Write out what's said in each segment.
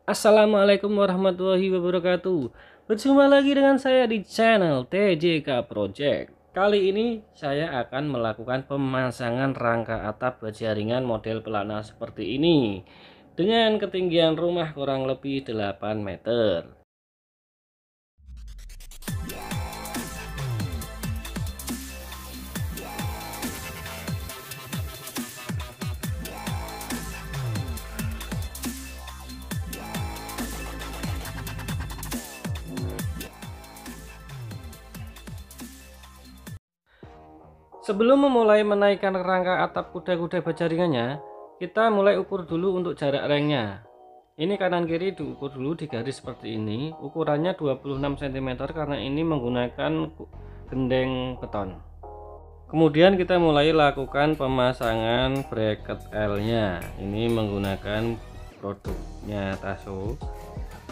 Assalamualaikum warahmatullahi wabarakatuh. Berjumpa lagi dengan saya di channel TJK Project. Kali ini saya akan melakukan pemasangan rangka atap berjaringan model pelana seperti ini dengan ketinggian rumah kurang lebih 8 meter. Sebelum memulai menaikkan rangka atap kuda-kuda berjaringannya, kita mulai ukur dulu untuk jarak rengnya. Ini kanan kiri diukur dulu di garis seperti ini. Ukurannya 26 cm karena ini menggunakan gendeng beton. Kemudian kita mulai lakukan pemasangan bracket L-nya. Ini menggunakan produknya Tasso.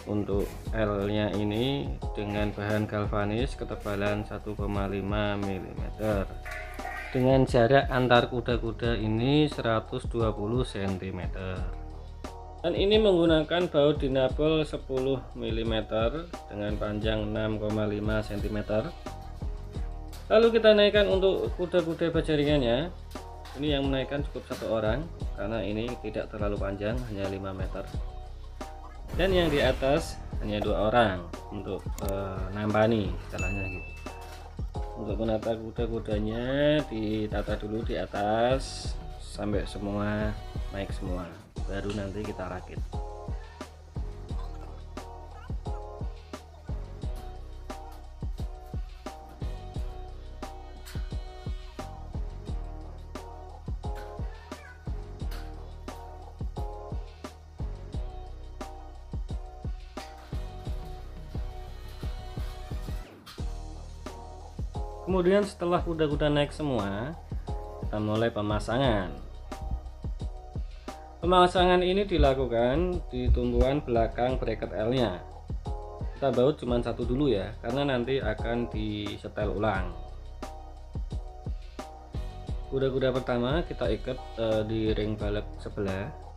Untuk L-nya ini dengan bahan galvanis ketebalan 1,5 mm. Dengan jarak antar kuda-kuda ini 120 cm. Dan ini menggunakan baut dinabel 10 mm dengan panjang 6,5 cm. Lalu kita naikkan untuk kuda-kuda berjaringannya. Ini yang menaikkan cukup satu orang karena ini tidak terlalu panjang, hanya 5 meter. Dan yang di atas hanya 2 orang untuk nampani istilahnya gitu. Untuk menata kuda-kudanya ditata dulu di atas sampai semua naik semua, baru nanti kita rakit. Kemudian setelah kuda-kuda naik semua, kita mulai pemasangan. Pemasangan ini dilakukan di tumbuhan belakang bracket L-nya. Kita baut cuma satu dulu ya, karena nanti akan disetel ulang. Kuda-kuda pertama kita ikat di ring balek sebelah.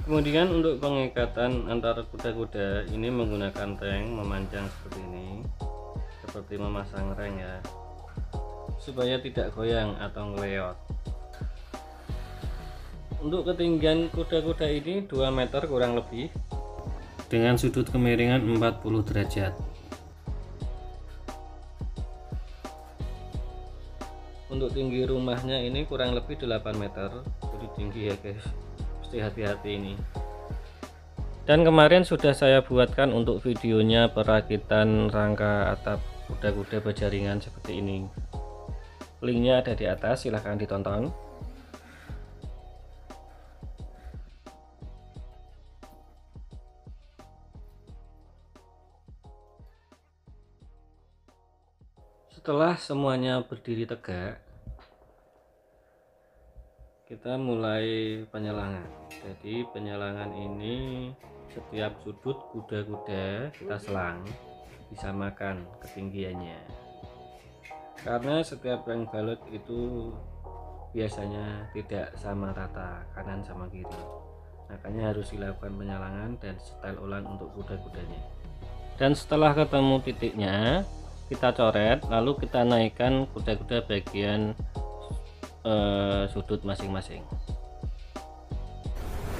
Kemudian untuk pengikatan antara kuda-kuda ini menggunakan tank memanjang seperti ini, seperti memasang reng ya, supaya tidak goyang atau ngeleot. Untuk ketinggian kuda-kuda ini 2 meter kurang lebih dengan sudut kemiringan 40 derajat. Untuk tinggi rumahnya ini kurang lebih 8 meter, jadi tinggi ya guys, mesti hati-hati ini. Dan kemarin sudah saya buatkan untuk videonya perakitan rangka atap kuda-kuda berjaringan seperti ini. Linknya ada di atas, silahkan ditonton. Setelah semuanya berdiri tegak, kita mulai penyelangan. Jadi penyelangan ini setiap sudut kuda-kuda kita selang, disamakan ketinggiannya. Karena setiap reng balet itu biasanya tidak sama rata kanan sama kiri, makanya harus dilakukan penyelangan dan setel ulang untuk kuda-kudanya. Dan setelah ketemu titiknya, kita coret, lalu kita naikkan kuda-kuda bagian sudut masing-masing.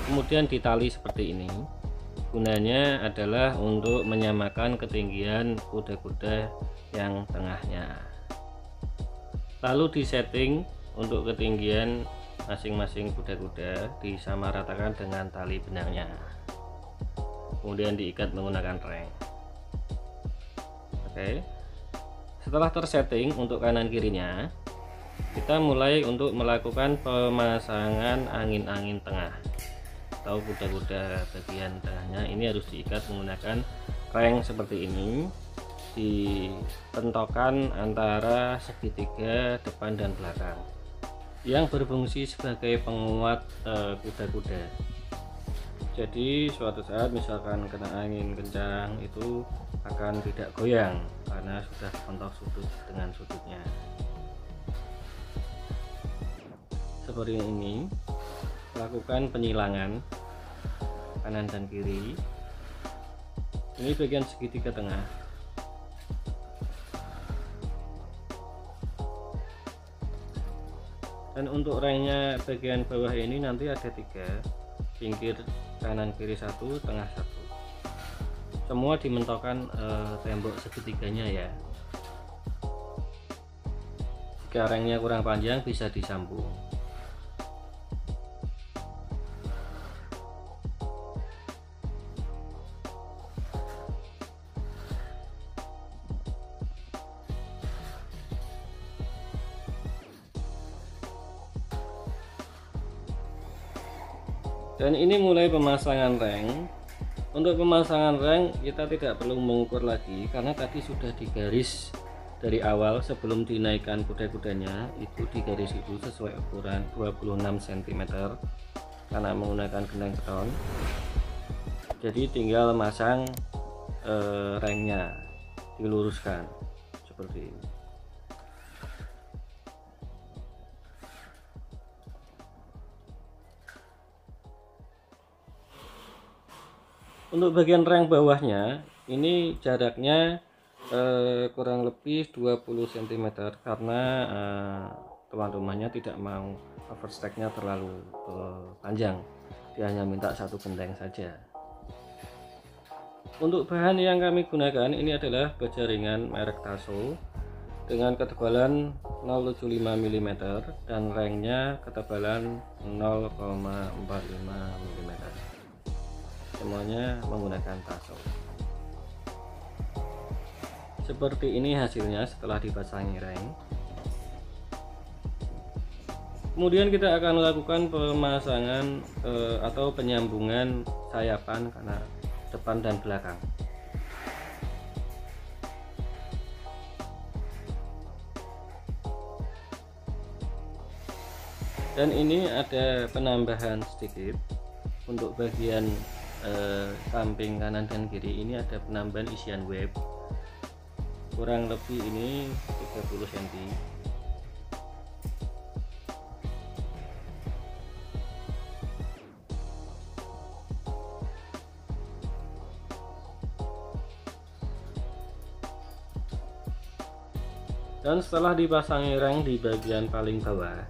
Kemudian ditali seperti ini. Gunanya adalah untuk menyamakan ketinggian kuda-kuda yang tengahnya. Lalu disetting untuk ketinggian masing-masing kuda-kuda, disamaratakan dengan tali benangnya. Kemudian diikat menggunakan reng. Oke. Setelah tersetting untuk kanan kirinya, kita mulai untuk melakukan pemasangan angin-angin tengah atau kuda-kuda bagian tengahnya. Ini harus diikat menggunakan reng seperti ini, dipentokkan antara segitiga depan dan belakang yang berfungsi sebagai penguat kuda-kuda. Jadi suatu saat misalkan kena angin kencang itu akan tidak goyang karena sudah pentok sudut dengan sudutnya. seperti ini, lakukan penyilangan kanan dan kiri. Ini bagian segitiga tengah. Dan untuk rengnya bagian bawah ini nanti ada 3, pinggir kanan kiri 1, tengah 1. Semua dimentokkan tembok segitiganya ya. Jika rengnya kurang panjang bisa disambung. Dan ini mulai pemasangan reng. Untuk pemasangan reng kita tidak perlu mengukur lagi karena tadi sudah digaris dari awal sebelum dinaikkan kuda-kudanya, itu digaris itu sesuai ukuran 26 cm karena menggunakan gendang beton. Jadi tinggal masang rengnya, diluruskan seperti ini. Untuk bagian reng bawahnya ini jaraknya kurang lebih 20 cm karena teman-temannya tidak mau overstacknya terlalu panjang, dia hanya minta 1 gendeng saja. Untuk bahan yang kami gunakan ini adalah baja ringan merek Tasso dengan ketebalan 0,75 mm dan rengnya ketebalan 0,45 mm. Semuanya menggunakan Tasso. Seperti ini hasilnya setelah dipasangi reng. Kemudian kita akan lakukan pemasangan atau penyambungan sayapan karena depan dan belakang. Dan ini ada penambahan sedikit untuk bagian samping kanan dan kiri. Ini ada penambahan isian web kurang lebih ini 30 cm. Dan setelah dipasangi reng di bagian paling bawah,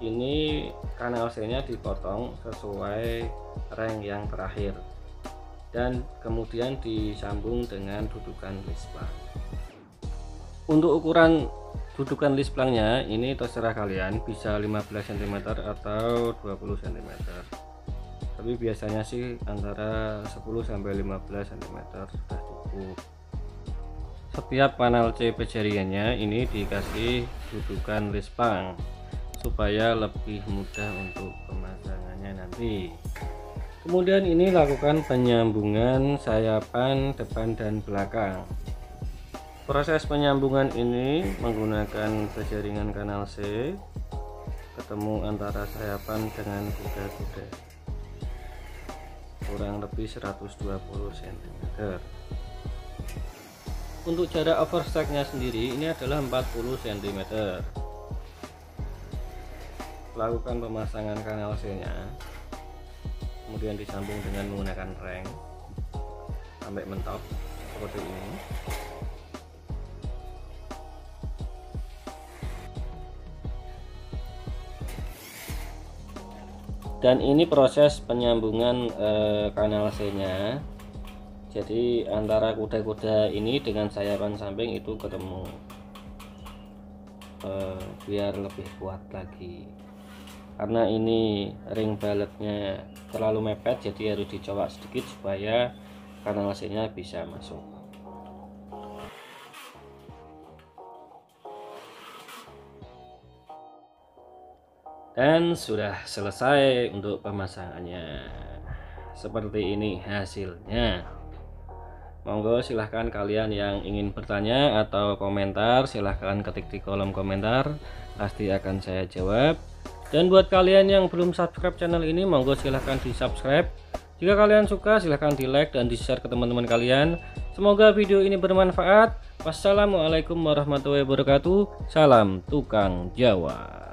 ini kanal C-nya dipotong sesuai reng yang terakhir dan kemudian disambung dengan dudukan lisplang. Untuk ukuran dudukan lisplangnya ini terserah kalian, bisa 15 cm atau 20 cm, tapi biasanya sih antara 10-15 cm sudah cukup. Setiap panel C pejaringannya ini dikasih dudukan lisplang supaya lebih mudah untuk pemasangannya nanti. Kemudian ini lakukan penyambungan sayapan depan dan belakang. Proses penyambungan ini menggunakan pejaringan kanal C ketemu antara sayapan dengan kuda-kuda kurang lebih 120 cm. Untuk jarak overstacknya sendiri ini adalah 40 cm. Lakukan pemasangan kanal C nya, kemudian disambung dengan menggunakan reng sampai mentok seperti ini. Dan ini proses penyambungan kanal C nya. Jadi antara kuda-kuda ini dengan sayapan samping itu ketemu biar lebih kuat lagi. Karena ini ring baletnya terlalu mepet, jadi harus dicowok sedikit supaya kanal C nya bisa masuk. Dan sudah selesai untuk pemasangannya. Seperti ini hasilnya. Monggo silahkan kalian yang ingin bertanya atau komentar, silahkan ketik di kolom komentar, pasti akan saya jawab. Dan buat kalian yang belum subscribe channel ini, monggo silahkan di subscribe. Jika kalian suka silahkan di like dan di share ke teman-teman kalian. Semoga video ini bermanfaat. Wassalamualaikum warahmatullahi wabarakatuh. Salam tukang Jawa.